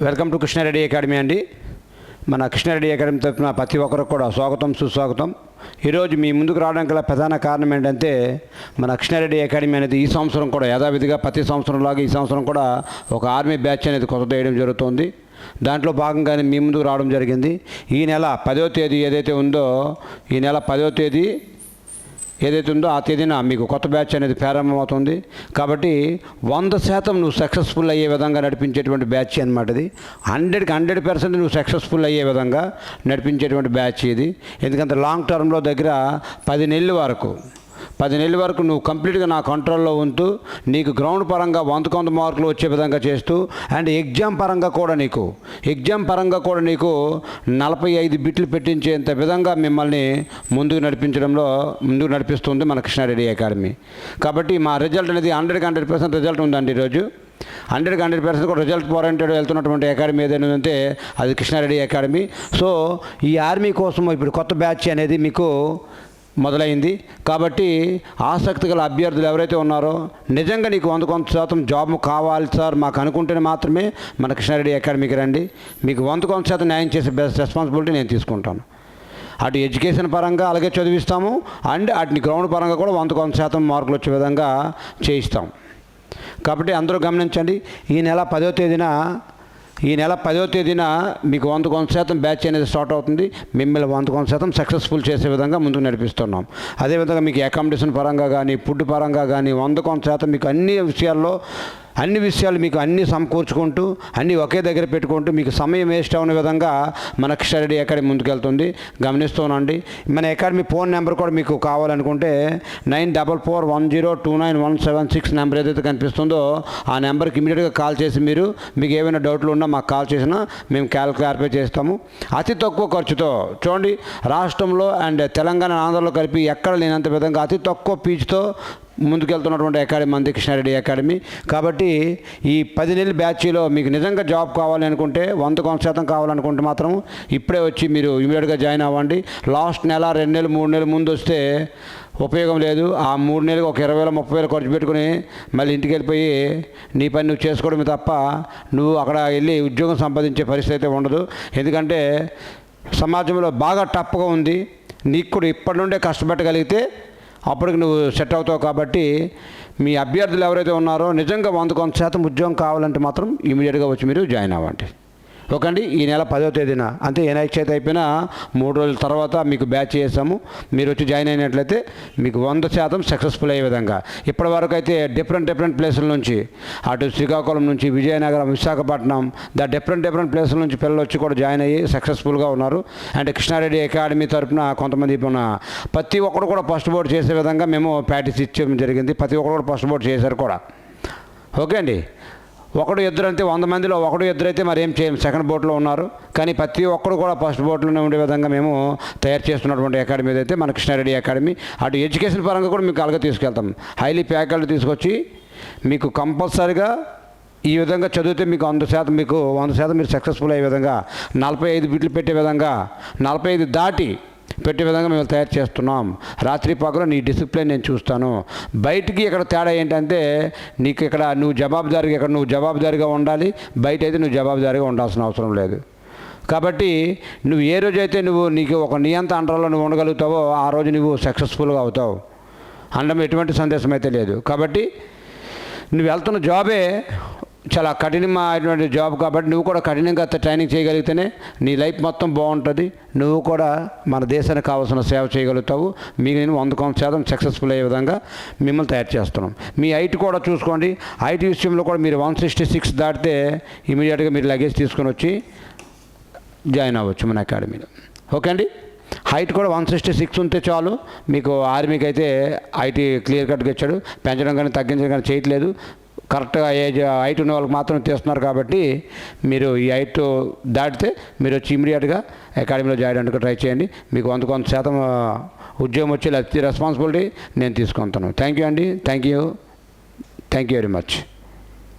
Welcome to Krishna Reddy academy అండి. మన Krishna Reddy academy తరఫున ప్రతి ఒక్కరికి కూడా స్వాగతం సుస్వాగతం. ఈరోజు మీ ముందుకు రావడానికి గల ప్రధాన కారణం ఏంటంటే మన కృష్ణారెడ్డి అకాడమీ అనేది ఈ సంవత్సరం కూడా యథావిధిగా ప్రతి సంవత్సరంలాగా ఈ సంవత్సరం కూడా ఒక ఆర్మీ బ్యాచ్ అనేది కొత్త వేయడం జరుగుతుంది. దాంట్లో భాగంగానే మీ ముందుకు రావడం జరిగింది. ఈ నెల 10వ తేదీ ఏదైతే ఉందో ఈ నెల 10వ తేదీ ఏదైతే ఉందో ఆ తేదీన మీకు కొత్త బ్యాచ్ అనేది ప్రారంభమవుతుంది. కాబట్టి 100% నువ్వు సక్సెస్ఫుల్ అయ్యే విధంగా నడిపించేటువంటి బ్యాచ్ అనమాట ఇది. 100% నువ్వు సక్సెస్ఫుల్ అయ్యే విధంగా నడిపించేటువంటి బ్యాచ్ ఇది. ఎందుకంటే లాంగ్ టర్మ్లో దగ్గర 10 నెలల వరకు నువ్వు కంప్లీట్గా నా కంట్రోల్లో ఉంటూ నీకు గ్రౌండ్ పరంగా 100 మార్కులు వచ్చే విధంగా చేస్తూ అండ్ ఎగ్జామ్ పరంగా కూడా నీకు 45 బిట్లు పెట్టించేంత విధంగా మిమ్మల్ని ముందుకు నడిపిస్తుంది మన కృష్ణారెడ్డి అకాడమీ. కాబట్టి మా రిజల్ట్ అనేది 100% రిజల్ట్ ఉందండి. ఈరోజు 100% కూడా రిజల్ట్ ఓరియంటెడ్ వెళ్తున్నటువంటి అకాడమీ ఏదైనా ఉంటే అది కృష్ణారెడ్డి అకాడమీ. సో ఈ ఆర్మీ కోసం ఇప్పుడు కొత్త బ్యాచ్ అనేది మీకు మొదలైంది. కాబట్టి ఆసక్తి గల అభ్యర్థులు ఎవరైతే ఉన్నారో నిజంగా నీకు 100% జాబ్ కావాలి సార్ మాకు అనుకుంటేనే మాత్రమే మన కృష్ణారెడ్డి అకాడమీకి రండి. మీకు 100% న్యాయం చేసే బెస్ట్ రెస్పాన్సిబిలిటీ నేను తీసుకుంటాను. అటు ఎడ్యుకేషన్ పరంగా అలాగే చదివిస్తాము అండ్ అటు గ్రౌండ్ పరంగా కూడా 100% మార్కులు వచ్చే విధంగా చేయిస్తాం. కాబట్టి అందరూ గమనించండి. ఈ నెల 10వ తేదీన మీకు 100% బ్యాచ్ అనేది స్టార్ట్ అవుతుంది. మిమ్మల్ని 100% సక్సెస్ఫుల్ చేసే విధంగా ముందుకు నడిపిస్తున్నాం. అదేవిధంగా మీకు అకామిడేషన్ పరంగా కానీ ఫుడ్ పరంగా కానీ 100% మీకు అన్ని విషయాలు మీకు అన్నీ సమకూర్చుకుంటూ అన్నీ ఒకే దగ్గర పెట్టుకుంటూ మీకు సమయం వేస్ట్ అవ్వని విధంగా మన కృష్ణారెడ్డి అకాడమీ ముందుకెళ్తుంది. గమనిస్తూనండి. మన అకాడమీ ఫోన్ నెంబర్ కూడా మీకు కావాలనుకుంటే 9441029176 నెంబర్ ఏదైతే కనిపిస్తుందో ఆ నెంబర్కి ఇమీడియట్గా కాల్ చేసి మీకు ఏమైనా డౌట్లు ఉన్నా మాకు కాల్ చేసినా మేము క్లారిఫై చేస్తాము. అతి తక్కువ ఖర్చుతో చూడండి, రాష్ట్రంలో అండ్ తెలంగాణ ఆంధ్రలో కలిపి ఎక్కడ లేనంత విధంగా అతి తక్కువ ఫీజుతో ముందుకెళ్తున్నటువంటి అకాడమీ మంది కృష్ణారెడ్డి అకాడమీ. కాబట్టి ఈ 10 నెలల బ్యాచ్లో మీకు నిజంగా జాబ్ కావాలి అనుకుంటే 100% కావాలనుకుంటే మాత్రం ఇప్పుడే వచ్చి మీరు ఇమీడియట్గా జాయిన్ అవ్వండి. లాస్ట్ నెల 2 నెలలు 3 నెలల ముందు వస్తే ఉపయోగం లేదు. ఆ 3 నెలలకు ఒక 20,000-30,000 ఖర్చు పెట్టుకుని మళ్ళీ ఇంటికి వెళ్ళిపోయి నీ పని నువ్వు చేసుకోవడమే తప్ప నువ్వు అక్కడ వెళ్ళి ఉద్యోగం సంపాదించే పరిస్థితి అయితే ఉండదు. ఎందుకంటే సమాజంలో బాగా టఫ్గా ఉంది. నీకు కూడా ఇప్పటి నుండే కష్టపడగలిగితే అప్పటికి నువ్వు సెట్ అవుతావు. కాబట్టి మీ అభ్యర్థులు ఎవరైతే ఉన్నారో నిజంగా 100% ఉద్యోగం కావాలంటే మాత్రం ఇమీడియట్గా వచ్చి మీరు జాయిన్ అవ్వండి. ఓకే అండి. ఈ నెల 10వ తేదీన అంతే ఎన్ఐచేత అయిపోయినా 3 రోజుల తర్వాత మీకు బ్యాచ్ చేసాము. మీరు వచ్చి జాయిన్ అయినట్లయితే మీకు 100% సక్సెస్ఫుల్ అయ్యే విధంగా ఇప్పటి వరకు అయితే డిఫరెంట్ ప్లేసుల నుంచి అటు శ్రీకాకుళం నుంచి విజయనగరం విశాఖపట్నం డిఫరెంట్ ప్లేసుల నుంచి పిల్లలు వచ్చి కూడా జాయిన్ అయ్యి సక్సెస్ఫుల్గా ఉన్నారు. అండ్ కృష్ణారెడ్డి అకాడమీ తరఫున కొంతమంది ప్రతి ఒక్కరు కూడా ఫస్ట్ బోర్డు చేసే విధంగా మేము ప్రాక్టీస్ ఇచ్చడం జరిగింది. ప్రతి ఒక్కరు కూడా ఫస్ట్ బోర్డు చేశారు కూడా. ఓకే అండి. 1-2 అంతే 100 మందిలో 1-2 అయితే మరి ఏం చేయం సెకండ్ బోర్డులో ఉన్నారు. కానీ ప్రతి ఒక్కరు కూడా ఫస్ట్ బోర్డులోనే ఉండే విధంగా మేము తయారు చేస్తున్నటువంటి అకాడమీ ఏదైతే మన కృష్ణారెడ్డి అకాడమీ. అటు ఎడ్యుకేషన్ పరంగా కూడా మీకు అలాగే తీసుకెళ్తాం. హైలీ ఫ్యాకల్టీ తీసుకొచ్చి మీకు కంపల్సరీగా ఈ విధంగా చదివితే మీకు 100% మీరు సక్సెస్ఫుల్ అయ్యే విధంగా 45 బిట్లు పెట్టే విధంగా 45 దాటి పెట్టే విధంగా మేము తయారు చేస్తున్నాం. రాత్రి పగలు నీ డిసిప్లిన్ నేను చూస్తాను. బయటికి ఇక్కడ తేడా ఏంటంటే నీకు ఇక్కడ నువ్వు జవాబుదారీగా ఉండాలి. బయట అయితే నువ్వు జవాబుదారీగా ఉండాల్సిన అవసరం లేదు. కాబట్టి నువ్వు ఏ రోజైతే నీకు ఒక నియంత అండర్లో నువ్వు ఉండగలుగుతావో ఆ రోజు నువ్వు సక్సెస్ఫుల్గా అవుతావు అనడం ఎటువంటి సందేశం అయితే లేదు. కాబట్టి నువ్వు వెళ్తున్న జాబే చాలా కఠినమైనటువంటి జాబ్. కాబట్టి నువ్వు కూడా కఠినంగా ట్రైనింగ్ చేయగలిగితేనే నీ లైఫ్ మొత్తం బాగుంటుంది. నువ్వు కూడా మన దేశానికి కావాల్సిన సేవ చేయగలుగుతావు. మీకు నేను 100% సక్సెస్ఫుల్ అయ్యే విధంగా మిమ్మల్ని తయారు చేస్తున్నాం. మీ హైట్ కూడా చూసుకోండి. హైట్ విషయంలో కూడా మీరు 166 దాటితే ఇమీడియట్గా మీరు లగేజ్ తీసుకొని వచ్చి జాయిన్ అవ్వచ్చు మన అకాడమీలో. ఓకే అండి. హైట్ కూడా 166 ఉంటే చాలు. మీకు ఆర్మీకి అయితే హైట్ క్లియర్ కట్గా ఇచ్చాడు. పెంచడం కానీ తగ్గించడం కానీ చేయట్లేదు. కరెక్ట్గా హైట్ ఉన్న వాళ్ళకి మాత్రం తీస్తున్నారు. కాబట్టి మీరు ఈ హైట్ దాటితే మీరు వచ్చి ఇమీడియట్గా అకాడమీలో జాయిన్ అవ్వడానికి ట్రై చేయండి. మీకు 100% ఉద్యోగం వచ్చే రెస్పాన్సిబిలిటీ నేను తీసుకుంటాను. థ్యాంక్ యూ అండి. Thank you very much.